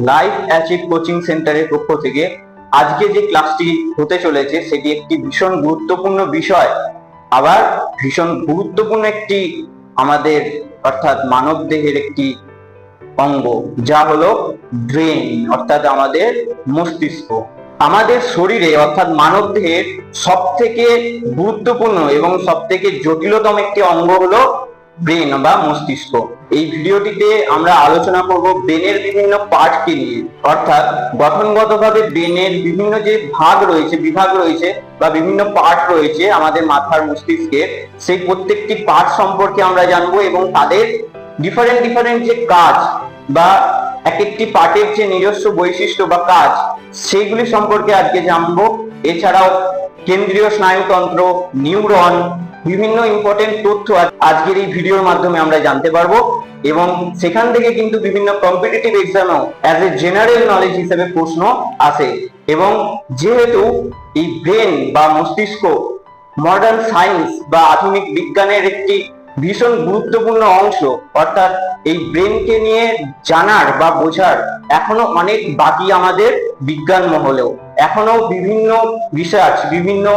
Life achieve coaching সেন্টারের পক্ষ থেকে আজকে যে ক্লাসটি হতে চলেছে সেটি একটি ভীষণ গুরুত্বপূর্ণ বিষয়, আবার ভীষণ গুরুত্বপূর্ণ একটি আমাদের অর্থাৎ মানব দেহের একটি অঙ্গ, যা হলো ব্রেন অর্থাৎ আমাদের মস্তিষ্ক। আমাদের শরীরে অর্থাৎ মানব দেহের সব থেকে গুরুত্বপূর্ণ এবং সব থেকে জটিলতম একটি অঙ্গ হলো ব্রেন বা মস্তিষ্ক। এই ভিডিওটিতে আমরা আলোচনা করব ব্রেনের বিভিন্ন পার্টকে নিয়ে, অর্থাৎ গঠনগতভাবে ব্রেনের বিভিন্ন যে ভাগ রয়েছে, বিভাগ রয়েছে বা বিভিন্ন পার্ট রয়েছে আমাদের মাথার মস্তিষ্কের, সেই প্রত্যেকটি পার্ট সম্পর্কে আমরা জানবো এবং তাদের ডিফারেন্ট যে কাজ বা এক একটি পার্টের যে নিজস্ব বৈশিষ্ট্য বা কাজ সেইগুলি সম্পর্কে আজকে জানবো। এছাড়াও কেন্দ্রীয় স্নায়ুতন্ত্র, নিউরন, বিভিন্ন ইম্পর্টেন্ট তথ্য আজকের এই ভিডিওর মাধ্যমে আমরা জানতে পারবো এবং সেখান থেকে কিন্তু বিভিন্ন কম্পিটিটিভ এক্সামেও অ্যাজ এ জেনারেল নলেজ হিসেবে প্রশ্ন আসে। এবং যেহেতু এই ব্রেন বা মস্তিষ্ক মডার্ন সায়েন্স বা আধুনিক বিজ্ঞানের একটি ভীষণ গুরুত্বপূর্ণ অংশ, অর্থাৎ এই ব্রেনকে নিয়ে জানার বা বোঝার এখনো অনেক বাকি আমাদের বিজ্ঞান মহলেও। এখনো বিভিন্ন রিসার্চ, বিভিন্ন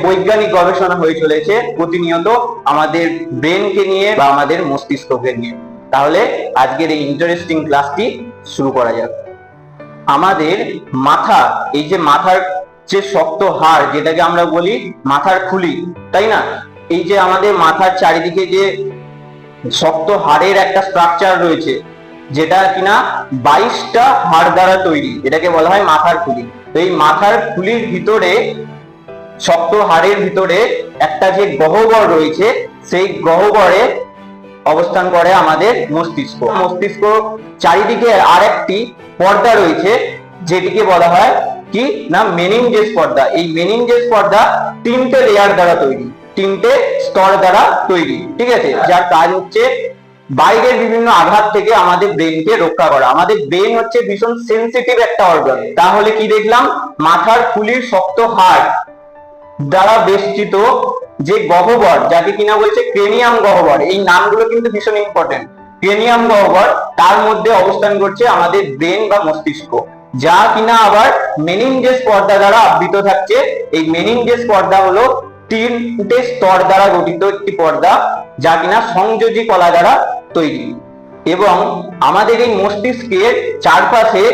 বৈজ্ঞানিক গবেষণা হয়ে চলেছে প্রতিনিয়ত আমাদের ব্রেনকে নিয়ে বা আমাদের মস্তিষ্ককে নিয়ে। তাহলে আজকের এই ইন্টারেস্টিং ক্লাসটি শুরু করা যাক। আমাদের মাথা, এই যে মাথার যে শক্ত হাড় যেটাকে আমরা বলি মাথার খুলি, তাই না? এই যে আমাদের মাথার চারিদিকে যে শক্ত হাড়ের একটা স্ট্রাকচার রয়েছে, যেটা কিনা 22টা হাড় দ্বারা তৈরি, এটাকে বলা হয় মাথার খুলি। তো এই মাথার খুলির ভিতরে, শক্ত হাড়ের ভিতরে একটা যে গহ্বর রয়েছে, সেই গহ্বরে অবস্থান করে আমাদের মস্তিষ্ক। মস্তিষ্ক চারিদিকে আরেকটি পর্দা রয়েছে, যেটিকে বলা হয় কি না মেনিনজেস পর্দা। এই মেনিনজেস পর্দা 3টে লেয়ার দ্বারা তৈরি, 3টে স্তর দ্বারা তৈরি, ঠিক আছে? যার কাজ হচ্ছে বাইরের বিভিন্ন আঘাত থেকে আমাদের ব্রেনকে রক্ষা করা। আমাদের ব্রেন হচ্ছে ভীষণ সেন্সিটিভ একটা অর্গান। তাহলে কি দেখলাম? মাথার খুলির শক্ত হাড় দ্বারা বেষ্টিত যে গহ্বর, যাকে কিনা বলছে ক্রেনিয়াম গহ্বর, এই নামগুলো কিন্তু ভীষণ ইম্পর্টেন্ট। ক্রেনিয়াম গহ্বর, তার মধ্যে অবস্থান করছে আমাদের ব্রেন বা মস্তিষ্ক, যা কিনা আবার মেনিনজেস পর্দা দ্বারা আবৃত থাকছে। এই মেনিনজেস পর্দা হলো 3টে স্তর দ্বারা গঠিত একটি পর্দা, যা কিনা সংযোজী কলা দ্বারা তৈরি। এবং আমাদের এই মস্তিষ্কের চারপাশে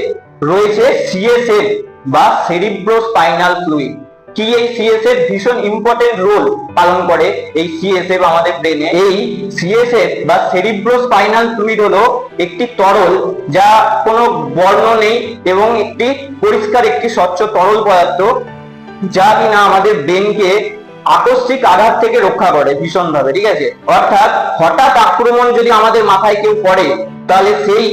রয়েছে সিএসএফ বা সেরিব্রোস্পাইনাল ফ্লুইড। কি এই সিএসএফ ভীষণ ইম্পর্টেন্ট রোল পালন করে এই সিএসএফ আমাদের ব্রেনে। এই সিএসএফ বা সেরিব্রোস্পাইনাল ফ্লুইড হলো একটি তরল, যা কোনো বর্ণ নেই এবং একটি পরিষ্কার একটি স্বচ্ছ তরল পদার্থ, যা কিনা আমাদের ব্রেনকে আকস্মিক আঘাত থেকে রক্ষা করে ভীষণ ভাবে, ঠিক আছে? অর্থাৎ হঠাৎ আক্রমণ যদি আমাদের মাথায় কেউ পড়ে, তাহলে সেই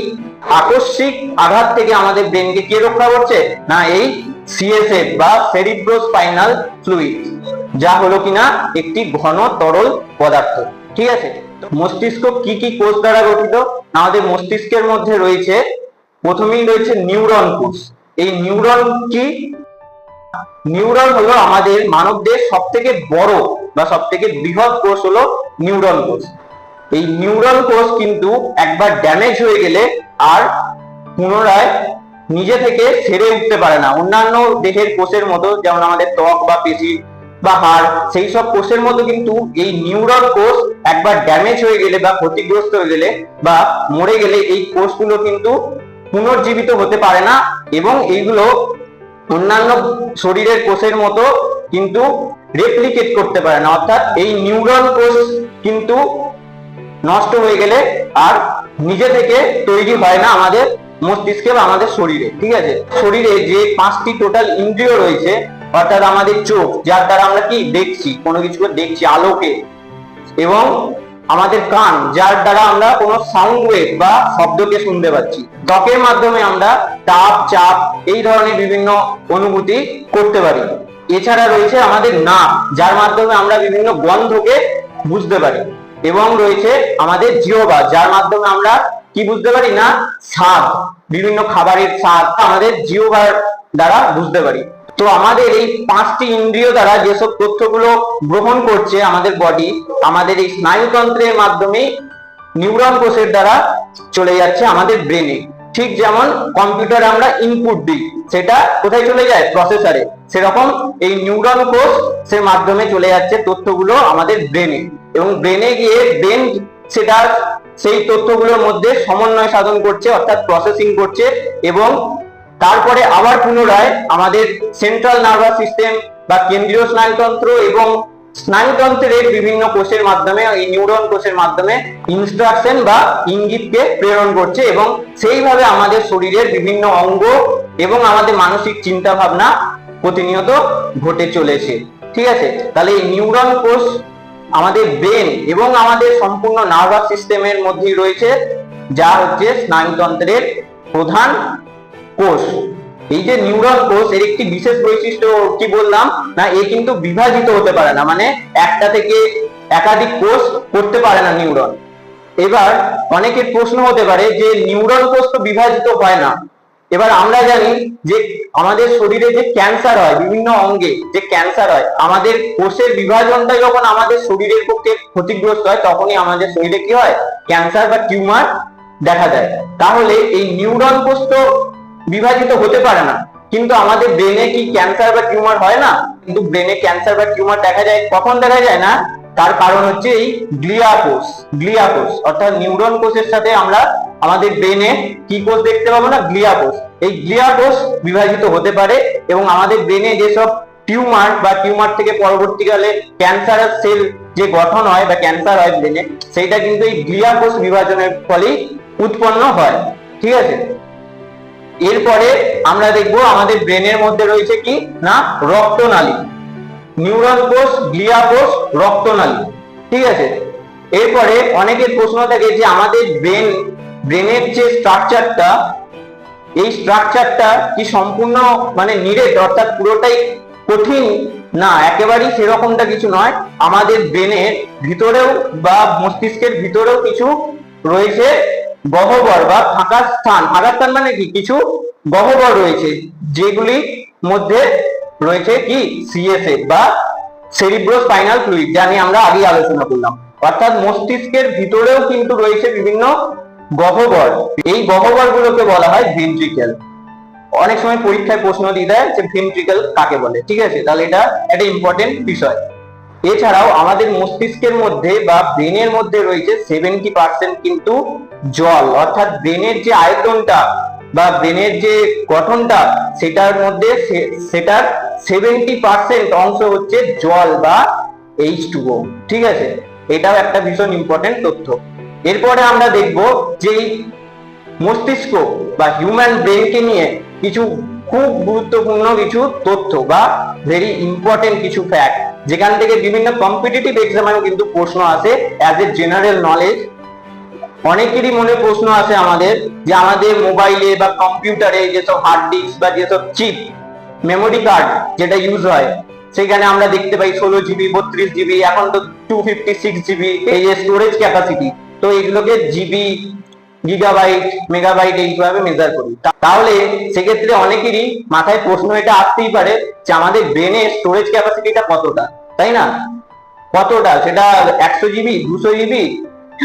আকস্মিক আঘাত থেকে আমাদের ব্রেনকে কে রক্ষা করছে? না এই সিএসএফ বা সেরিব্রোস্পাইনাল ফ্লুইড, যা হলো কিনা একটি ঘন তরল পদার্থ, ঠিক আছে? মস্তিষ্ক কি কি কোষ দ্বারা গঠিত? আমাদের মস্তিষ্কের মধ্যে রয়েছে, প্রথমেই রয়েছে নিউরন কোষ। এই নিউরন কি? নিউরন হলো আমাদের মানবদের সব থেকে বড় বা সব থেকে বৃহৎ কোষ হলো নিউরন কোষ। এই নিউরন কোষ কিন্তু একবার ড্যামেজ হয়ে গেলে আর পুনরায় নিজে থেকে সেরে উঠতে পারে না। অন্যান্য দেহের কোষের মতো, যেমন আমাদের ত্বক বা পেশি বা হাড়, সেই সব কোষের মতো কিন্তু এই নিউরন কোষ একবার ড্যামেজ হয়ে গেলে বা ক্ষতিগ্রস্ত হয়ে গেলে বা মরে গেলে এই কোষগুলো কিন্তু পুনর্জীবিত হতে পারে না এবং এইগুলো অন্যান্য শরীরের কোষের মতো কিন্তু রেপ্লিকেট করতে পারে না। অর্থাৎ এই নিউরন কোষ কিন্তু নষ্ট হয়ে গেলে আর নিজে থেকে তৈরি হয় না আমাদের মস্তিষ্কে বা আমাদের শরীরে, ঠিক আছে? শরীরে যে 5টি টোটাল ইন্দ্রিয় রয়েছে, অর্থাৎ আমাদের চোখ, যার দ্বারা আমরা কি দেখছি, কোনো কিছুকে দেখছি আলোকে, এবং আমাদের কান, যার দ্বারা আমরা কোনো সাউন্ড ওয়েভ বা শব্দকে শুনতে পাচ্ছি। ত্বকের মাধ্যমে আমরা তাপ, চাপ, এই ধরনের বিভিন্ন অনুভূতি করতে পারি। এছাড়া রয়েছে আমাদের নাক, যার মাধ্যমে আমরা বিভিন্ন গন্ধকে বুঝতে পারি। এবং রয়েছে আমাদের জিহ্বা, যার মাধ্যমে আমরা কি বুঝতে পারি? না স্বাদ, বিভিন্ন খাবারের স্বাদ আমাদের জিহ্বার দ্বারা বুঝতে পারি। তো আমাদের এই 5টি ইন্দ্রিয় দ্বারা যেসব তথ্যগুলো গ্রহণ করছে আমাদের বডি, আমাদের এই স্নায়ুতন্ত্রের মাধ্যমে নিউরন কোষের দ্বারা চলে যাচ্ছে আমাদের ব্রেনে, ঠিক যেমন কম্পিউটারে আমরা ইনপুট দিই, সেটা কোথায় চলে যায়? প্রসেসরে। সেরকম এই নিউরন কোষের মাধ্যমে চলে যাচ্ছে তথ্যগুলো আমাদের ব্রেনে, এবং ব্রেনে গিয়ে ব্রেন সেটা সেই তথ্যগুলোর মধ্যে সমন্বয় সাধন করছে, অর্থাৎ প্রসেসিং করছে, এবং তারপরে আবার পুনরায় আমাদের সেন্ট্রাল নার্ভাস সিস্টেম বা কেন্দ্রীয় স্নায়ুতন্ত্র এবং স্নায়ুতন্ত্রের বিভিন্ন কোষের মাধ্যমে, এই নিউরন কোষের মাধ্যমে ইনস্ট্রাকশন বা ইঙ্গিতকে প্রেরণ করছে, এবং সেইভাবে আমাদের শরীরের বিভিন্ন অঙ্গ এবং আমাদের মানসিক চিন্তা ভাবনা প্রতিনিয়ত ঘটে চলেছে। ঠিক আছে, তাহলে এই নিউরন কোষ আমাদের ব্রেন এবং আমাদের সম্পূর্ণ নার্ভাস সিস্টেমের মধ্যেই রয়েছে, যা হচ্ছে স্নায়ুতন্ত্রের প্রধান কোষ। এই যে নিউরন কোষ, এর একটি বিশেষ বৈশিষ্ট্য কি বললাম না, এ কিন্তু বিভাজিত হতে পারে না, মানে একটা থেকে একাধিক কোষ করতে পারে না নিউরন। এবার অনেকের প্রশ্ন হতে পারে যে নিউরন কোষ তো বিভাজিত হয় না, এবার আমরা জানি যে আমাদের শরীরে যে ক্যান্সার হয়, বিভিন্ন অঙ্গে যে ক্যান্সার হয়, আমাদের কোষের বিভাজনটা যখন আমাদের শরীরের পক্ষে ক্ষতিগ্রস্ত হয়, তখনই আমাদের শরীরে কি হয়? ক্যান্সার বা টিউমার দেখা যায়। তাহলে এই নিউরন কোষ তো বিভাজিত হতে পারে না, কিন্তু আমাদের ব্রেনে কি ক্যান্সার বা টিউমার হয় না? কিন্তু ব্রেনে ক্যান্সার বা টিউমার দেখা যায়, কখন দেখা যায় না? তার কারণ হচ্ছে এই গ্লিয়া কোষ অর্থাৎ নিউরন কোষের সাথে আমরা আমাদের ব্রেনে কি কোষ দেখতে পাবো না? গ্লিয়া কোষ। এই গ্লিয়া কোষ বিভাজিত হতে পারে, এবং আমাদের ব্রেনে যেসব টিউমার বা টিউমার থেকে পরবর্তীকালে ক্যান্সারের সেল যে গঠন হয় বা ক্যান্সার হয় ব্রেনে, সেইটা কিন্তু এই গ্লিয়া কোষ বিভাজনের ফলেই উৎপন্ন হয়। ঠিক আছে, এরপরে আমরা দেখবো আমাদের ব্রেনের মধ্যে রয়েছে কি না? রক্তনালী। নিউরন কোষ, গ্লিয়া কোষ, রক্তনালী। ঠিক আছে, এরপরে অনেকের প্রশ্ন থাকে যে আমাদের ব্রেনের যে স্ট্রাকচারটা, এই স্ট্রাকচারটা কি সম্পূর্ণ মানে নিরেট, অর্থাৎ পুরোটাই কঠিন? না, একেবারেই সেরকমটা কিছু নয়। আমাদের ব্রেনের ভিতরেও বা মস্তিষ্কের ভিতরেও কিছু রয়েছে গহ্বর বা ফাঁকা স্থান মানে কি? কিছু গহ্বর রয়েছে, যেগুলির মধ্যে রয়েছে কি? সিএসএফ বা সেরিব্রোস্পাইনাল ফ্লুইড, যা নিয়ে আমরা আগে আলোচনা করলাম। অর্থাৎ মস্তিষ্কের ভিতরেও কিন্তু রয়েছে বিভিন্ন গহ্বর। এই গহ্বর গুলোকে বলা হয় ভেন্ট্রিকেল। অনেক সময় পরীক্ষায় প্রশ্ন দিয়ে দেয় যে ভেন্ট্রিকেল কাকে বলে। ঠিক আছে, তাহলে এটা একটা ইম্পর্টেন্ট বিষয়। এছাড়াও আমাদের মস্তিষ্কের মধ্যে বা ব্রেনের মধ্যে রয়েছে 70% কিন্তু জল, অর্থাৎ ব্রেনের যে আয়তনটা বা ব্রেনের যে গঠনটা, সেটার মধ্যে সেটার 70% অংশ হচ্ছে জল বা H2O। ঠিক আছে, এটাও একটা ভীষণ ইম্পর্টেন্ট তথ্য। এরপরে আমরা দেখব যে মস্তিষ্ক বা হিউম্যান ব্রেনকে নিয়ে কিছু খুব গুরুত্বপূর্ণ কিছু তথ্য বা ভেরি ইম্পর্টেন্ট কিছু ফ্যাক্ট, যেখান থেকে বিভিন্ন কম্পিটিটিভ এক্সামেও কিন্তু প্রশ্ন আসে অ্যাজ এ জেনারেল নলেজ। অনেকেরই মনে প্রশ্ন আসে আমাদের যে আমাদের মোবাইলে বা কম্পিউটারে যেসব হার্ড ডিস্ক বা যেসব চিপ মেমোরি কার্ড যেটা ইউজ হয়, সেখানে আমরা দেখতে পাই 16 জিবি, 32 জিবি, এখন তো 256 জিবি এই যে স্টোরেজ ক্যাপাসিটি। তো এগুলোকে জিবি, গিগাবাইট, মেগাবাইট এইভাবে মেজার করি। তাহলে সেক্ষেত্রে অনেকেরই মাথায় প্রশ্ন এটা আসতেই পারে যে আমাদের ব্রেনের স্টোরেজ ক্যাপাসিটিটা কতটা, তাই না? কতটা? সেটা 100 জিবি, 200 জিবি,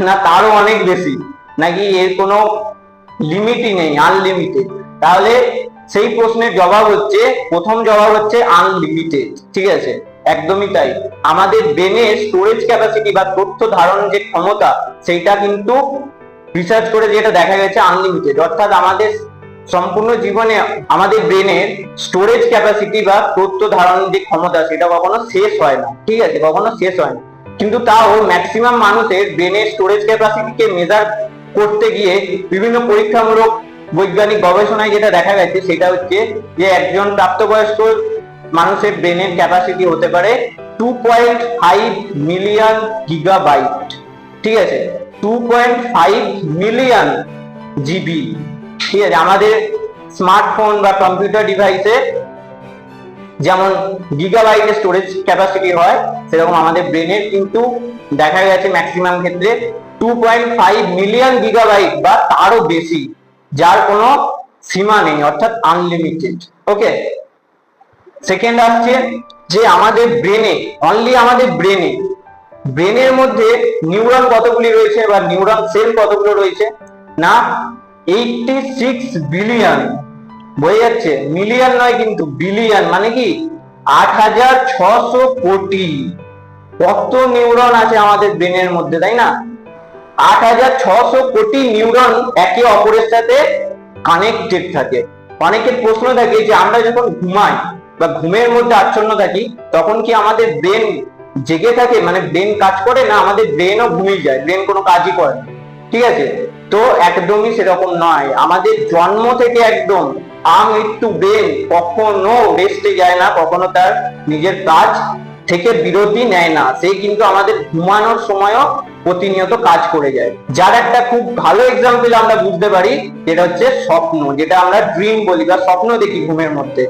না তারও অনেক বেশি, নাকি এর কোনো লিমিটই নেই, আনলিমিটেড? তাহলে সেই প্রশ্নের জবাব হচ্ছে, প্রথম জবাব হচ্ছে আনলিমিটেড। ঠিক আছে, একদমই তাই। আমাদের ব্রেনের স্টোরেজ ক্যাপাসিটি বা তথ্য ধারণের যে ক্ষমতা, সেইটা কিন্তু রিসার্চ করে যেটা দেখা গেছে আনলিমিটেড। অর্থাৎ আমাদের সম্পূর্ণ জীবনে আমাদের ব্রেনের স্টোরেজ ক্যাপাসিটি বা তথ্য ধারণের যে ক্ষমতা, সেটা কখনো শেষ হয় না। ঠিক আছে, কখনো শেষ হয় না। কিন্তু তাও ম্যাক্সিমাম মানুষের ব্রেনের স্টোরেজ ক্যাপাসিটিকে মেজার করতে গিয়ে বিভিন্ন পরীক্ষামূলক বৈজ্ঞানিক গবেষণায় যেটা দেখা গেছে, সেটা হচ্ছে যে একজন প্রাপ্তবয়স্ক মানুষের ব্রেনের ক্যাপাসিটি হতে পারে 2.5 মিলিয়ন গিগাবাইট। ঠিক আছে, 2.5 মিলিয়ন জিবি। ঠিক আছে, আমাদের স্মার্টফোন বা কম্পিউটার ডিভাইসে যেমন গিগাবাইটের স্টোরেজ ক্যাপাসিটি হয়, সেরকম আমাদের ব্রেনের কিন্তু দেখা গেছে ম্যাক্সিমাম ক্ষেত্রে 2.5 মিলিয়ন গিগাবাইট বা তারও বেশি, যার কোনো সীমা নেই, অর্থাৎ আনলিমিটেড। ওকে, সেকেন্ড আসছে যে আমাদের ব্রেনে, অনলি আমাদের ব্রেনের মধ্যে নিউরন কতগুলি রয়েছে বা নিউরন সেল কতগুলো রয়েছে না? 86 বিলিয়ন, বোঝা যাচ্ছে? মিলিয়ন নয় কিন্তু, বিলিয়ন, মানে কি 8600 কোটি। কত নিউরন আছে আমাদের ব্রেনের মধ্যে, তাই না? 8600 কোটি নিউরন একে অপরের সাথে কানেক্টেড থাকে। অনেকের প্রশ্ন থাকে যে আমরা যখন ঘুমাই বা ঘুমের মধ্যে আচ্ছন্ন থাকি, তখন কি আমাদের ব্রেন জেগে থাকে, মানে ব্রেন কাজ করে, না আমাদের ব্রেনও ঘুমিয়ে যায়, ব্রেন কোনো কাজই করে না? ঠিক আছে, তো একদমই সেরকম নয়। আমাদের জন্ম থেকে একদম আমৃত্যু ব্রেন কখনো রেস্টে যায় না, কখনো তার নিজের কাজ থেকে বিরতি নেয় না। সে কিন্তু আমাদের ঘুমানোর সময়ও প্রতিনিয়ত কাজ করে যায়। যার একটা খুব ভালো এক্সাম্পল আমরা বুঝতে পারি, যেটা হচ্ছে স্বপ্ন, যেটা আমরা ড্রিম বলি বা স্বপ্ন দেখি ঘুমের মধ্যে।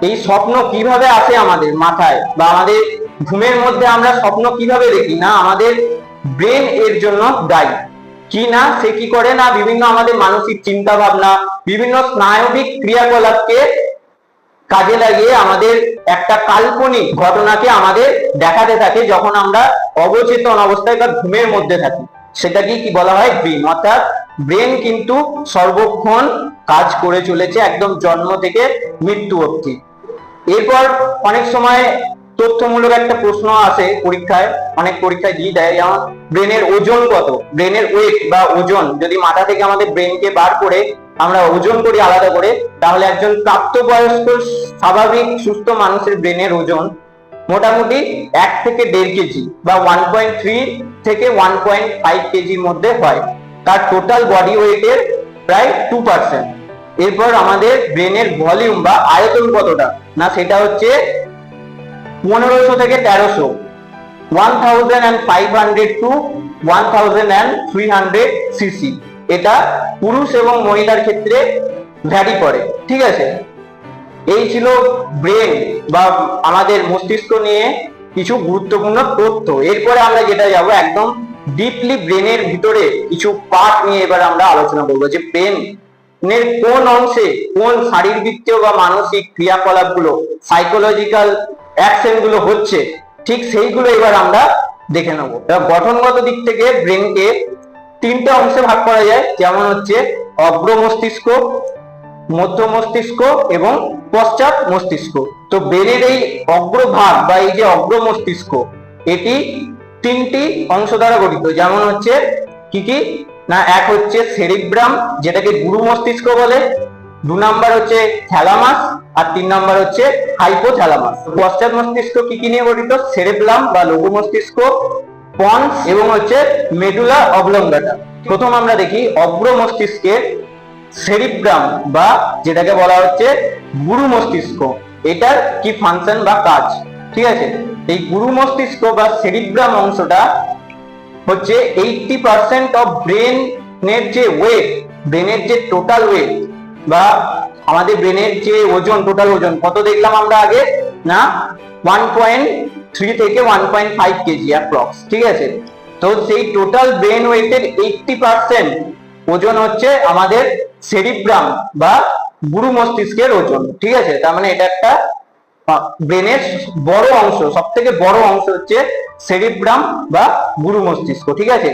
এই স্বপ্ন কিভাবে আসে আমাদের মাথায় বা আমাদের ঘুমের মধ্যে আমরা স্বপ্ন কিভাবে দেখি? না আমাদের ব্রেন এর জন্য দায়ী। কি না, সে কি করে না, বিভিন্ন আমাদের মানসিক চিন্তা ভাবনা, বিভিন্ন স্নায়বিক ক্রিয়াকলাপকে কাজে লাগিয়ে আমাদের একটা কাল্পনিক ঘটনাকে আমাদের দেখাতে থাকে যখন আমরা অবচেতন অবস্থায় বা ঘুমের মধ্যে থাকি। সেটাকে কি বলা হয়? ড্রিম। অর্থাৎ ব্রেন কিন্তু সর্বক্ষণ কাজ করে চলেছে একদম জন্ম থেকে মৃত্যু অবধি। এরপর অনেক সময় তথ্যমূলক একটা প্রশ্ন আসে পরীক্ষায়, অনেক পরীক্ষায় দিয়ে দেয়, যেমন ব্রেনের ওজন কত, ব্রেনের ওয়েট বা ওজন, যদি মাথা থেকে আমাদের ব্রেনকে বার করে আমরা ওজন করি আলাদা করে, তাহলে একজন প্রাপ্তবয়স্ক স্বাভাবিক সুস্থ মানুষের ব্রেনের ওজন মোটামুটি 1 থেকে 1.5 কেজি বা 1.3 থেকে 1.5 কেজির মধ্যে হয়, তার টোটাল বডি ওয়েটের প্রায় 2%। এরপর আমাদের ব্রেনের ভলিউম বা আয়তন কতটা, না সেটা হচ্ছে 1500 থেকে 1300, 1500 টু 1300 সিসি। এটা পুরুষ এবং মহিলার ক্ষেত্রে ভ্যারি করে। ঠিক আছে, এই ছিল ব্রেন বা আমাদের মস্তিষ্ক নিয়ে কিছু গুরুত্বপূর্ণ তথ্য। এরপরে আমরা যেটা যাব একদম ডিপলি ব্রেনের ভিতরে কিছু পার্ট নিয়ে এবার আমরা আলোচনা করবো, যে ব্রেনের কোন অংশে কোন শারীরবৃত্তীয় বা মানসিক ক্রিয়াকলাপগুলো, সাইকোলজিক্যাল অ্যাকশন গুলো হচ্ছে, ঠিক সেইগুলো এবার আমরা দেখে নেবো। গঠনগত দিক থেকে ব্রেনকে 3টে অংশে ভাগ করা যায়, যেমন হচ্ছে অগ্র মস্তিষ্ক, মধ্য মস্তিষ্ক এবং পশ্চাৎ মস্তিষ্ক। তো ব্রেনের এই অগ্রভাগ বা এই যে অগ্র মস্তিষ্ক, এটি 3টি অংশ দ্বারা গঠিত। যেমন হচ্ছে কি কি, না এক হচ্ছে সেরিব্রাম, যেটাকে গুরু মস্তিষ্ক বলে, 2 নাম্বার হচ্ছে থ্যালামাস, আর 3 নাম্বার হচ্ছে হাইপোথ্যালামাস। পশ্চাৎ মস্তিষ্ক কি কি নিয়ে গঠিত? সেরেব্রাম বা লঘু মস্তিষ্ক, পন্স এবং হচ্ছে মেডুলা অবলঙ্গাটা। প্রথম আমরা দেখি অগ্র মস্তিষ্কের সেরিব্রাম বা যেটাকে বলা হচ্ছে গুরু মস্তিষ্ক, এটার কি ফাংশন বা কাজ। ঠিক আছে, এই গুরু মস্তিষ্ক বা সেরিব্রাম অংশটা হচ্ছে 80% অফ ব্রেনের যে ওয়েট, ব্রেনের যে টোটাল ওয়েট বা আমাদের ব্রেনের যে ওজন, টোটাল ওজন কত দেখলাম আমরা আগে, না 1.3 থেকে 1.5 কেজি অ্যাপ্রক্স। ঠিক আছে, তো সেই টোটাল ব্রেন ওয়েটের 80% ওজন হচ্ছে আমাদের সেরিব্রাম বা গুরু মস্তিষ্কের ওজন। ঠিক আছে, তার মানে এটা একটা ব্রেনের বড় অংশ, সব থেকে বড় অংশ হচ্ছে সেরিব্রাম বা গুরু মস্তিষ্ক। ঠিক আছে,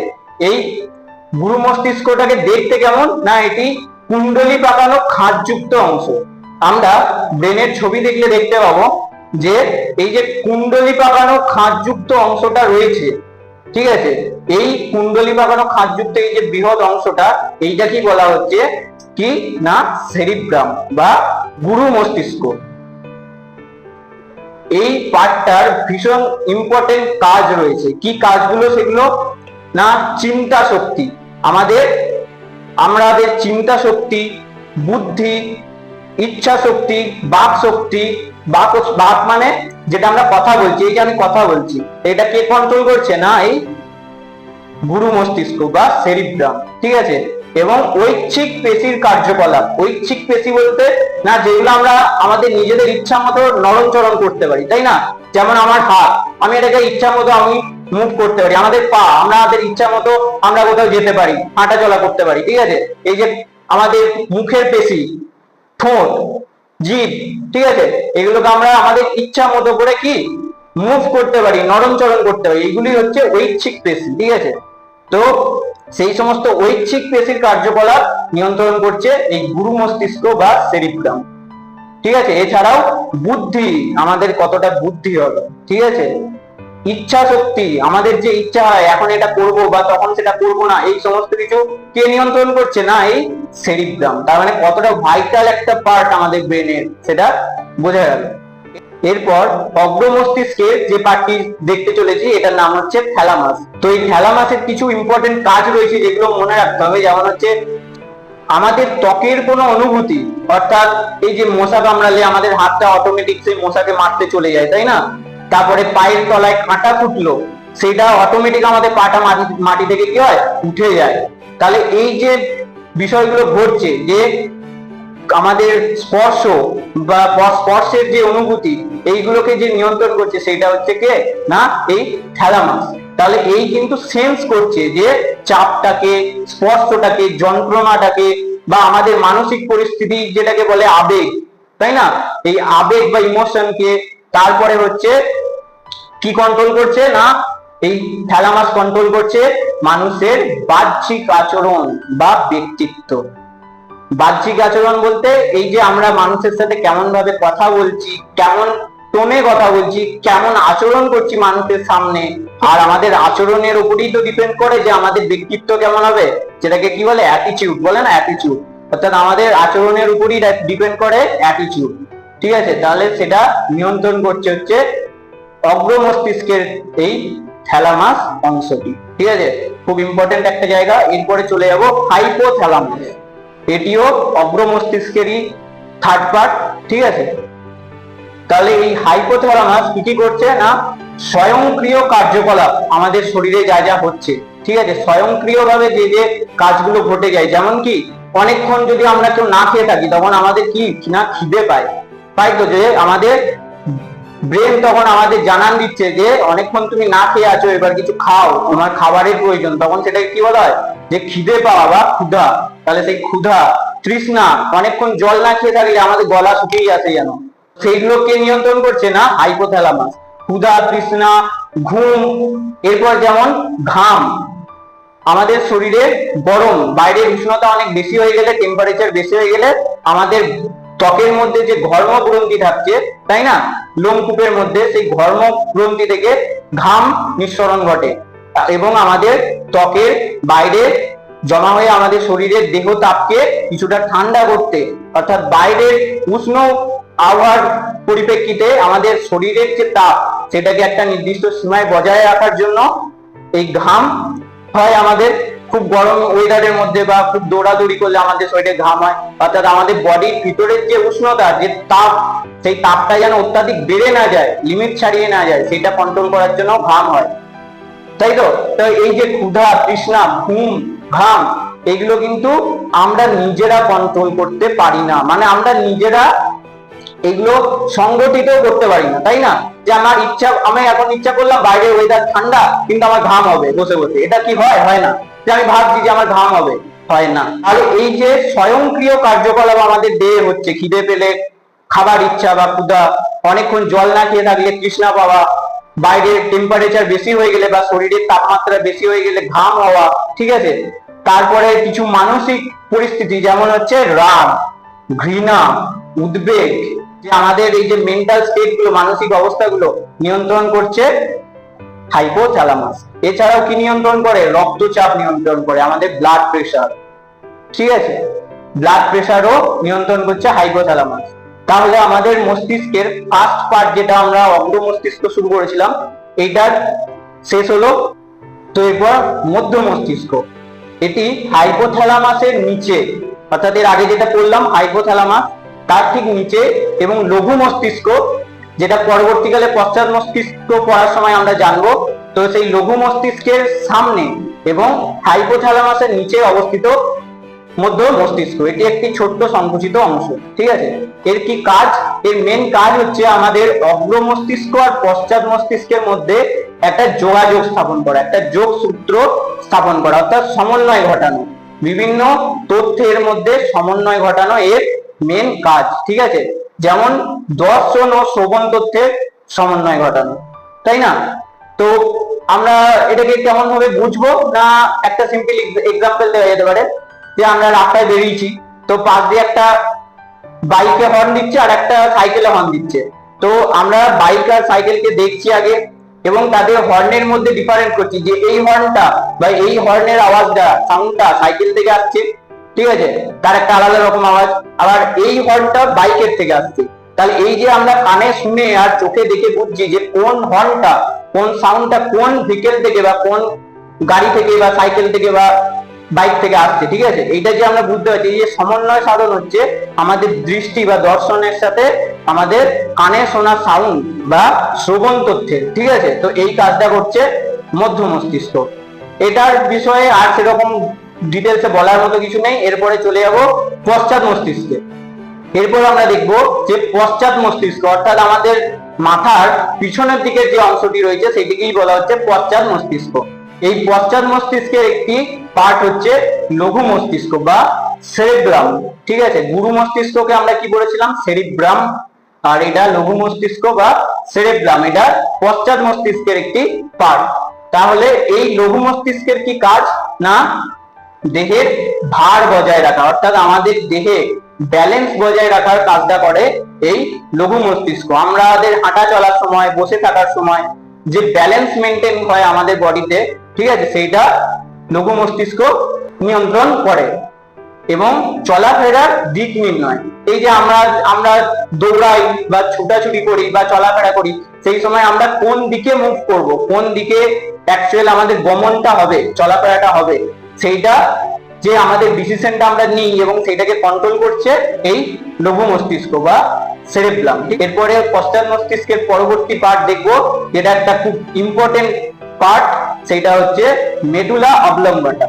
এই গুরু মস্তিষ্কটাকে দেখতে কেমন, না এটি কুণ্ডলী পাকানো খাঁজযুক্ত অংশ। আমরা ব্রেনের ছবি দেখলে দেখতে পাবো যে এই যে কুণ্ডলী পাকানো খাঁজযুক্ত অংশটা রয়েছে, ঠিক আছে, এই কুণ্ডলী পাকানো খাঁজযুক্ত এই যে বৃহৎ অংশটা, এইটা কি বলা হচ্ছে, কি না সেরিব্রাম বা গুরু মস্তিষ্ক। এই পার্টটার ভীষণ ইম্পর্টেন্ট কাজ রয়েছে। কি কাজগুলো সেগুলো, না চিন্তা শক্তি, আমাদের চিন্তা শক্তি, বুদ্ধি, ইচ্ছা শক্তি, বাক শক্তি, বাক মানে যেটা আমরা কথা বলছি, এই যে আমি কথা বলছি, এটা কে কন্ট্রোল করছে, না এই গুরু মস্তিষ্ক বা সেরিব্রাম। ঠিক আছে, এবং ঐচ্ছিক পেশির কার্যকলাপ, ঐচ্ছিক পেশি বলতে না যেগুলো আমরা আমাদের নিজেদের ইচ্ছা মতো নরম চরণ করতে পারি, তাই না? যেমন আমার হাত, আমি এটাকে ইচ্ছা মতো আমি মুভ করতে পারি। আমাদের পা, আমাদের ইচ্ছা মতো আমরা কোথাও যেতে পারি, হাঁটা চলা করতে পারি। ঠিক আছে, এই যে আমাদের মুখের পেশি, ঠোঁট, জিভ, ঠিক আছে, এগুলোকে আমরা আমাদের ইচ্ছা মতো করে কি মুভ করতে পারি, নরম চরণ করতে পারি, এইগুলি হচ্ছে ঐচ্ছিক পেশি। ঠিক আছে, তো সেই সমস্ত ঐচ্ছিক পেশির কার্যকলাপ নিয়ন্ত্রণ করছে এই গুরু মস্তিষ্ক বা সেরিব্রাম। ঠিক আছে, এছাড়াও বুদ্ধি, আমাদের কতটা বুদ্ধি হবে, ঠিক আছে, ইচ্ছা শক্তি, আমাদের যে ইচ্ছা হয় এখন এটা করব বা তখন সেটা করব না, এই সমস্ত কিছু কে নিয়ন্ত্রণ করছে? না, এই সেরিব্রাম। তার মানে কতটা ভাইটাল একটা পার্ট আমাদের ব্রেনের, সেটা বোঝা গেল। এরপর অগ্র মস্তিষ্কের যে পার্টটি দেখতে চলেছি, এটার নাম হচ্ছে থ্যালামাস। তো এই থ্যালামাসের কিছু ইম্পর্টেন্ট কাজ রয়েছে যেগুলো মনে রাখতে হবে। যেমন হচ্ছে আমাদের ত্বকের কোনো অনুভূতি, অর্থাৎ এই যে মশা কামড়ালে আমাদের হাতটা অটোমেটিক সেই মশাকে মারতে চলে যায়, তাই না? তারপরে পায়ের তলায় কাঁটা ফুটলো, সেটা অটোমেটিক আমাদের পাটা মাটি থেকে কি হয়, উঠে যায়। তাহলে এই যে বিষয়গুলো ঘটছে, যে আমাদের স্পর্শ বা স্পর্শের যে অনুভূতি, এইগুলোকে যে নিয়ন্ত্রণ করছে সেটা হচ্ছে কে? না, এই থ্যালামাস। তাহলে এই কিন্তু সেন্স করছে যে চাপটাকে, স্পর্শটাকে, যন্ত্রণাটাকে, বা আমাদের মানসিক পরিস্থিতি যেটাকে বলে আবেগ, তাই না? এই আবেগ বা ইমোশনকে তারপরে হচ্ছে কি কন্ট্রোল করছে? না, এই থ্যালামাস কন্ট্রোল করছে মানুষের বাহ্যিক আচরণ বা ব্যক্তিত্ব। বাহ্যিক আচরণ বলতে এই যে আমরা মানুষের সাথে কেমন ভাবে কথা বলছি, কেমন টোনে কথা বলছি, কেমন আচরণ করছি মানুষের সামনে, আর আমাদের আচরণের উপরই তো ডিপেন্ড করে যে আমাদের ব্যক্তিত্ব কেমন হবে, যেটাকে কি বলে, অ্যাটিটিউড বলে না, অ্যাটিটিউড। অর্থাৎ আমাদের আচরণের উপরই ডিপেন্ড করে অ্যাটিটিউড। ঠিক আছে, তাহলে সেটা নিয়ন্ত্রণ করছে হচ্ছে অগ্র মস্তিষ্কের এই থ্যালামাস অংশটি। ঠিক আছে, খুব ইম্পর্টেন্ট একটা জায়গা। এরপরে চলে যাব হাইপোথ্যালামাস। এটিও অগ্র মস্তিষ্কেরই থার্ড পার্ট। ঠিক আছে, তাহলে এই হাইপোথ্যালামাস কি করছে? না, স্বয়ংক্রিয় কার্যকলাপ আমাদের শরীরে যা যা হচ্ছে, ঠিক আছে, স্বয়ংক্রিয়ভাবে যে যে কাজগুলো ঘটে যায়, যেমন কি অনেকক্ষণ যদি আমরা কেউ না খেয়ে থাকি তখন আমাদের কি না খিদে পায়, তাই তো, যে আমাদের ব্রেন তখন আমাদের জানান দিচ্ছে যে অনেকক্ষণ তুমি না খেয়ে আছো, এবার কিছু খাও, তোমার খাবারের প্রয়োজন। তখন সেটাকে কি বলা হয়? যে খিদে পাওয়া বা ক্ষুধা। তাহলে সেই ক্ষুধা, তৃষ্ণা, অনেকক্ষণ জল না খেয়ে থাকলে আমাদের গলা শুকিয়ে আসে যেন, সেইগুলোকে নিয়ন্ত্রণ করছে না হাইপোথ্যালামাস। ক্ষুধা, তৃষ্ণা, ঘুম। এরপর যেমন ঘাম, আমাদের শরীরে গরম, বাইরের উষ্ণতা অনেক বেশি হয়ে গেলে, টেম্পারেচার বেশি হয়ে গেলে আমাদের ত্বকের মধ্যে যে ঘর্ম গ্রন্থি থাকছে, তাই না, লোমকূপের মধ্যে, সেই ঘর্ম গ্রন্থি থেকে ঘাম নিঃসরণ ঘটে এবং আমাদের ত্বকের বাইরে জমা হয়ে আমাদের শরীরের দেহ তাপকে কিছুটা ঠান্ডা করতে, অর্থাৎ বাইরের উষ্ণ আবহাওয়ার পরিপ্রেক্ষিতে আমাদের শরীরের যে তাপ, সেটাকে একটা নির্দিষ্ট সীমায় বজায় রাখার জন্য এই ঘাম হয়। আমাদের খুব গরম ওয়েদারের মধ্যে বা খুব দৌড়াদৌড়ি করলে আমাদের শরীরে ঘাম হয়, অর্থাৎ আমাদের বডির ভিতরের যে উষ্ণতা, যে তাপ, সেই তাপটা যেন অত্যাধিক বেড়ে না যায়, লিমিট ছাড়িয়ে না যায়, সেটা কন্ট্রোল করার জন্য ঘাম হয়, তাই তো। তো এই যে ক্ষুধা, তৃষ্ণা, ঘুম, ঘাম, এগুলো কিন্তু আমরা নিজেরা কন্ট্রোল করতে পারি না। মানে আমরা নিজেরা এগুলো সংগঠিত করতে পারি না, তাই না? যে আমার ইচ্ছা, আমি এখন ইচ্ছা করলাম বাইরে ওয়েদার ঠান্ডা কিন্তু আমার ঘাম হবে বসে বসে, এটা কি হয়? হয় না। যে আমি ভাবছি যে আমার ঘাম হবে, হয় না। আর এই যে স্বয়ংক্রিয় কার্যকলাপ আমাদের দেহে হচ্ছে, খিদে পেলে খাবার ইচ্ছা বা ক্ষুধা, অনেকক্ষণ জল না খেয়ে থাকলে তৃষ্ণা পাওয়া, বাইরের টেম্পারেচার বেশি হয়ে গেলে বা শরীরের তাপমাত্রা বেশি হয়ে গেলে ঘাম হওয়া, ঠিক আছে। তারপরে কিছু মানসিক পরিস্থিতি, যেমন হচ্ছে রাগ, ঘৃণা, উদ্বেগ, যে আমাদের এই যে মেন্টাল স্টেট গুলো, মানসিক অবস্থাগুলো নিয়ন্ত্রণ করছে হাইপোথ্যালামাস। এছাড়াও কি নিয়ন্ত্রণ করে? রক্তচাপ নিয়ন্ত্রণ করে, আমাদের ব্লাড প্রেশার, ঠিক আছে, ব্লাড প্রেশারও নিয়ন্ত্রণ করছে হাইপোথ্যালামাস। তাহলে আমাদের মস্তিষ্কের ফার্স্ট পার্ট, যেটা আমরা অগ্র মস্তিষ্ক শুরু করেছিলাম, এইটার শেষ হলো। তো এরপর মধ্য মস্তিষ্ক, এটি হাইপোথ্যালামাসের নিচে, অর্থাৎ এর আগে যেটা করলাম হাইপোথ্যালামাস, তার ঠিক নিচে, এবং লঘু মস্তিষ্ক, যেটা পরবর্তীকালে পশ্চাৎ মস্তিষ্ক পড়ার সময় আমরা জানবো। তো সেই লঘু মস্তিষ্কের সামনে এবং হাইপোথ্যালামাসের নিচে অবস্থিত মধ্য মস্তিষ্ক, এটি একটি ছোট্ট সংকুচিত অংশ। ঠিক আছে, এর কি কাজ? এর মেন কাজ হচ্ছে আমাদের অগ্র মস্তিষ্ক আর পশ্চাৎ মস্তিষ্কের মধ্যে একটা যোগাযোগ স্থাপন করা, একটা যোগসূত্র স্থাপন করা, অর্থাৎ সমন্বয় ঘটানো, বিভিন্ন তথ্যের মধ্যে সমন্বয় ঘটানো এর মেন কাজ। ঠিক আছে, যেমন দর্শন ও শ্রবণ তথ্যের সমন্বয় ঘটানো, তাই না? তো আমরা এটাকে কেমন ভাবে বুঝবো, না একটা সিম্পল এক্সাম্পল দেওয়া যেতে পারে যে আমরা রাস্তায় বেরিয়েছি, তো পাশ দিয়ে একটা বাইকে হর্ন দিচ্ছে আর একটা সাইকেলে হর্ন দিচ্ছে। তো আমরা বাইক আর সাইকেলকে দেখছি আগে এবং তাদের হর্নের মধ্যে ডিফারেন্স করছি যে এই হর্নটা বা এই হর্নের আওয়াজটা, সাউন্ডটা সাইকেল থেকে আসছে, ঠিক আছে, তার একটা আলাদা রকম আওয়াজ। আবার এই হর্নটা বাইকের থেকে আসছে। তাহলে এই যে আমরা কানে শুনে আর চোখে দেখে বুঝছি যে কোন হর্নটা, কোন সাউন্ডটা কোন ভেহিকেল থেকে বা কোন গাড়ি থেকে বা সাইকেল থেকে বা বাইক থেকে আসছে, ঠিক আছে, এইটা যে আমরা বুঝতে পারছি, এই যে সমন্বয় সাধন হচ্ছে আমাদের দৃষ্টি বা দর্শনের সাথে আমাদের কানে শোনা সাউন্ড বা শ্রবণ তথ্যের, ঠিক আছে। তো এই কাজটা করছে মধ্য মস্তিষ্ক। এটার বিষয়ে আর সেরকম ডিটেলসে বলার মতো কিছু নেই। এরপরে চলে যাব পশ্চাৎ মস্তিষ্কে। এরপর আমরা দেখব যে পশ্চাৎ মস্তিষ্ক অর্থাৎ আমাদের মাথার পিছনের দিকের যে অংশটি রয়েছে সেটিকেই বলা হচ্ছে পশ্চাৎ মস্তিষ্ক। এই পশ্চাৎ মস্তিষ্কের একটি পার্ট হচ্ছে লঘু মস্তিষ্ক বা সেরিব্রাম, ঠিক আছে। গুরু মস্তিষ্ককে আমরা কি বলেছিলাম, সেরিব্রাম, আর এটা লঘু মস্তিষ্ক বা সেরিব্রাম, এটা পশ্চাৎ মস্তিষ্কের একটি পার্ট। তাহলে এই লঘু মস্তিষ্কের কি কাজ, না দেহের ভার বজায় রাখা অর্থাৎ আমাদের দেহে ব্যালেন্স বজায় রাখার কাজটা করে এই লঘু মস্তিষ্ক। আমাদের হাঁটা চলার সময়, বসে থাকার সময় যে ব্যালেন্স মেনটেন হয় আমাদের বডিতে, ঠিক আছে, সেইটা লঘু মস্তিষ্ক নিয়ন্ত্রণ করে। এবং চলাফেরার দিক নির্ণয়, এই যে আমরা দৌড়াই বা ছুটাছুটি করি বা চলাফেরা করি, সেই সময় আমরা কোন দিকে মুভ করব, কোন দিকে অ্যাকচুয়াল আমাদের গমনটা হবে, চলাফেরাটা হবে, সেইটা যে আমাদের ডিসিশনটা আমরা নিই এবং সেটাকে কন্ট্রোল করছে এই লঘু মস্তিষ্ক বা সেরিব্রাম। এরপরে পশ্চাৎ মস্তিষ্কের পরবর্তী পার্ট দেখবো, যেটা একটা খুব ইম্পর্টেন্ট পার্ট, সেটা হচ্ছে মেডুলা অবলঙ্গটা।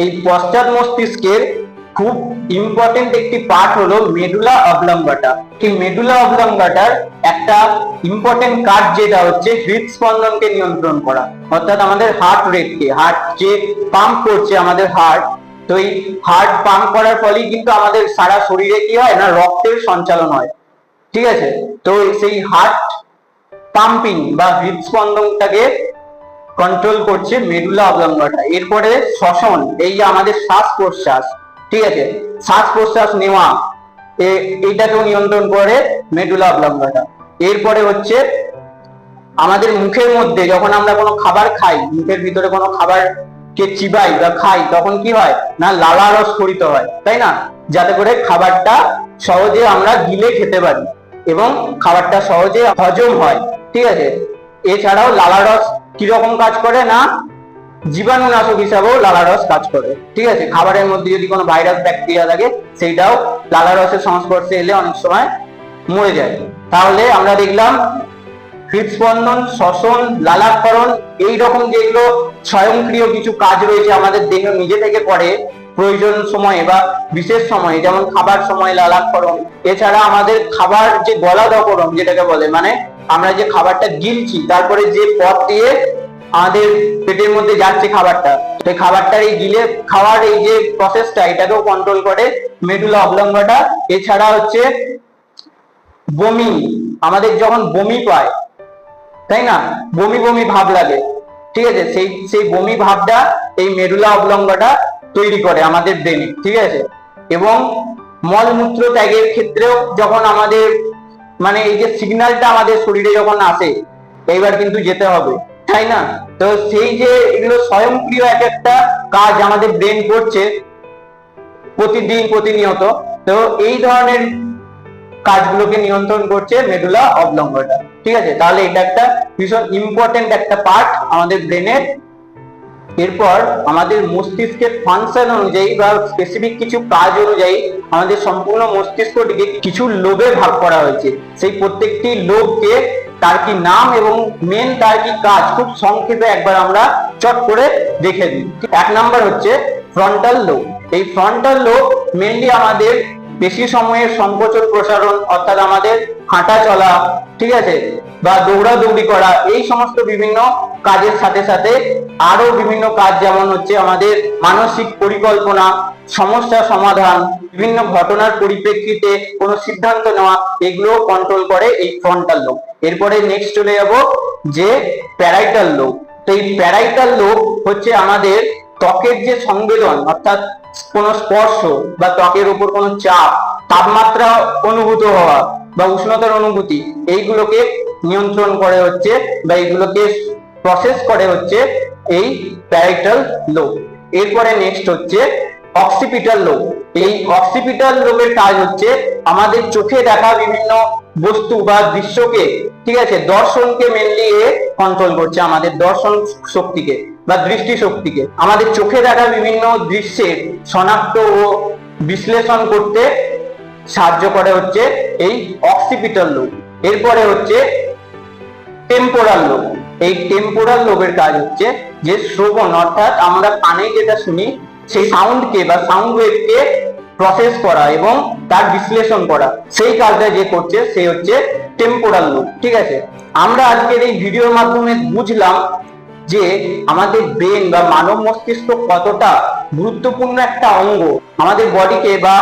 এই পশ্চাৎ মস্তিষ্কের খুব ইম্পর্টেন্ট একটি পার্ট হলো মেডুলা অবলঙ্গটা। এই মেডুলা অবলঙ্গটার একটা ইম্পর্টেন্ট কাজ যেটা হচ্ছে হৃদস্পন্দনকে নিয়ন্ত্রণ করা, অর্থাৎ আমাদের হার্ট রেটকে, হার্ট যে পাম্প করছে আমাদের হার্ট, তো এই হার্ট পাম্প করার ফলেই কিন্তু আমাদের সারা শরীরে কি হয় না, রক্তের সঞ্চালন হয়, ঠিক আছে। তো সেই হার্ট পাম্পিং বা হৃদস্পন্দনটাকে কন্ট্রোল করছে মেডুলা অবলঙ্গটা। এরপরে শ্বসন, এই যে আমাদের শ্বাস প্রশ্বাস, ঠিক আছে, শ্বাস প্রশ্বাস নেওয়া, এইটাকেও নিয়ন্ত্রণ করে মেডুলা অবলঙ্গটা। এরপরে হচ্ছে আমাদের মুখের মধ্যে যখন আমরা কোনো খাবার খাই, মুখের ভিতরে কোনো খাবার কে চিবাই বা খাই, তখন কি হয় না, লালারস স্ফুরিত হয়, তাই না, যাতে করে খাবারটা সহজে আমরা গিলে খেতে পারি এবং খাবারটা সহজে হজম হয়, ঠিক আছে। এছাড়াও লালারস কিরকম কাজ করে না, জীবাণুনাশক হিসাবেও লালারস কাজ করে, ঠিক আছে। খাবারের মধ্যে যদি কোনো ভাইরাস ব্যাকটেরিয়া থাকে, সেইটাও লালারসের সংস্পর্শে এলে অনেক সময় মরে যায়। তাহলে আমরা দেখলাম হৃদস্পন্দন, শ্বসন, লালাক্ষরণ, এইরকম যেগুলো স্বয়ংক্রিয় কিছু কাজ রয়েছে আমাদের দেহ নিজে থেকে করে প্রয়োজন সময়ে বা বিশেষ সময়ে, যেমন খাবার সময় লালাক্ষরণ। এছাড়া আমাদের খাবার যে গলাধঃকরণ যেটাকে বলে, মানে আমরা যে খাবারটা গিলছি তারপরে যে পথ দিয়ে আমাদের পেটের মধ্যে যাচ্ছে খাবারটা, সেই খাবারটার এই গিলে খাওয়ার এই যে প্রসেসটা, এটাকেও কন্ট্রোল করে মেডুলা অবলঙ্গটা। এছাড়া হচ্ছে বমি, আমাদের যখন বমি পায়, তাই না, বমি বমি ভাব লাগে, ঠিক আছে, সেই বমি ভাবটা এই মেডুলা অবলঙ্গটা তৈরি করে আমাদের ব্রেনে, ঠিক আছে। এবং মলমূত্র ত্যাগের ক্ষেত্রেও যখন আমাদের মানে এই যে সিগন্যালটা আমাদের শরীরে যখন আসে, এইবার কিন্তু যেতে হবে, তাই না, তো সেই যে এগুলো স্বয়ংক্রিয় এক একটা কাজ আমাদের ব্রেন করছে প্রতিদিন প্রতিনিয়ত, তো এই ধরনের কাজগুলোকে নিয়ন্ত্রণ করছে মেডুলা অবলঙ্গটা, ঠিক আছে। তাহলে এটা একটা ভীষণ ইম্পর্টেন্ট একটা পার্ট আমাদের ব্রেনের। এরপর আমাদের মস্তিষ্কের ফাংশন অনুযায়ী বা স্পেসিফিক কিছু কাজ অনুযায়ী আমাদের সম্পূর্ণ মস্তিষ্কটিকে কিছু লোবে ভাগ করা হয়েছে। সেই প্রত্যেকটি লোবকে তার কি নাম এবং মেন তার কি কাজ খুব সংক্ষেপে একবার আমরা চট করে দেখে দিই। এক নাম্বার হচ্ছে ফ্রন্টাল লোব। এই ফ্রন্টাল লোব মেনলি আমাদের পেশি সময়ের সংকোচন প্রসারণ, অর্থাৎ আমাদের হাঁটা চলা, ঠিক আছে, বা দৌড়াদৌড়ি করা, এই সমস্ত বিভিন্ন কাজের সাথে সাথে আরো বিভিন্ন কাজ, যেমন হচ্ছে আমাদের মানসিক পরিকল্পনা, সমস্যা সমাধান, বিভিন্ন ঘটনার পরিপ্রেক্ষিতে কোনো সিদ্ধান্ত নেওয়া, এগুলো কন্ট্রোল করে এই ফ্রন্টাল লোব। এরপরে নেক্সট চলে যাব যে প্যারাইটাল লোব। তো এই প্যারাইটাল লোব হচ্ছে আমাদের ত্বকের যে সংবেদন, অর্থাৎ কোনো স্পর্শ বা ত্বকের উপর কোনো চাপ, তাপমাত্রা অনুভূত হওয়া বা উষ্ণতার অনুভূতি, এইগুলোকে নিয়ন্ত্রণ করে হচ্ছে বা এইগুলোকে প্রসেস করে হচ্ছে এই প্যারাইটাল লোব। এরপরে নেক্সট হচ্ছে অক্সিপিটাল লোব। এই অক্সিপিটাল লোবের কাজ হচ্ছে আমাদের চোখে দেখা বিভিন্ন বস্তু বা দৃশ্যকে, ঠিক আছে, দর্শনকে মেনলি কন্ট্রোল করছে, আমাদের দর্শন শক্তিকে বা দৃষ্টি শক্তিকে, আমাদের চোখে দেখা বিভিন্ন দৃশ্যের শনাক্ত ও বিশ্লেষণ করতে সাহায্য করে হচ্ছে এই অক্সিপিটাল লোব। এরপরে হচ্ছে টেম্পোরাল লোব। এই টেম্পোরাল লোবের কাজ হচ্ছে যে শ্রবণ, অর্থাৎ আমরা কানে যেটা শুনি সেই সাউন্ডকে বা সাউন্ড ওয়েভকে প্রসেস করা এবং তার বিশ্লেষণ করা, সেই কাজটা যে করছে সে হচ্ছে টেম্পোরাল লোব। ঠিক আছে, আমরা আজকের এই ভিডিওর মাধ্যমে বুঝলাম যে আমাদের ব্রেন বা মানব মস্তিষ্ক কতটা গুরুত্বপূর্ণ একটা অঙ্গ। আমাদের বডিকে বা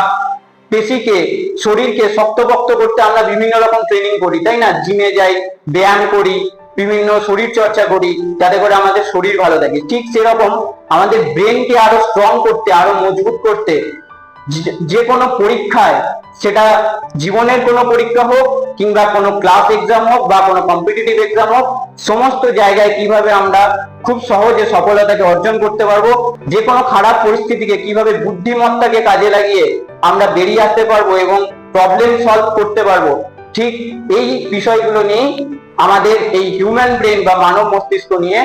পেশিকে, শরীরকে শক্তপোক্ত করতে আমরা বিভিন্ন রকম ট্রেনিং করি, তাই না? জিমে যাই, ব্যায়াম করি, বিভিন্ন শরীর চর্চা করি, যাতে করে আমাদের শরীর ভালো থাকে। ঠিক সেরকম আমাদের ব্রেনকে আরো স্ট্রং করতে, আরো মজবুত করতে, যে কোনো পরীক্ষায়, সেটা জীবনের কোনো পরীক্ষা হোক কিংবা কোনো ক্লাস এক্সাম হোক বা কোনো কম্পিটিটিভ এক্সাম হোক, সমস্ত জায়গায় কিভাবে আমরা খুব সহজে সফলতাকে অর্জন করতে পারবো, যে কোনো খারাপ পরিস্থিতিকে কিভাবে বুদ্ধিমত্তাকে কাজে লাগিয়ে আমরা বেরিয়ে আসতে পারবো এবং প্রবলেম সলভ করতে পারবো, ঠিক এই বিষয়গুলো নিয়ে আমাদের এই হিউম্যান ব্রেন বা মানব মস্তিষ্ক নিয়ে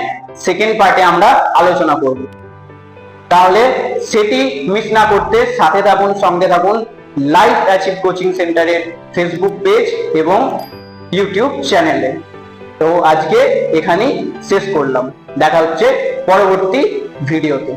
সেকেন্ড পার্টে আমরা আলোচনা করব। তাহলে সেটি মিস না করতে সাথে থাকুন, সঙ্গে থাকুন লাইফ অ্যাচিভ কোচিং সেন্টারের ফেসবুক পেজ এবং ইউটিউব চ্যানেলে। তো আজকে এখানেই শেষ করলাম, দেখা হচ্ছে পরবর্তী ভিডিওতে।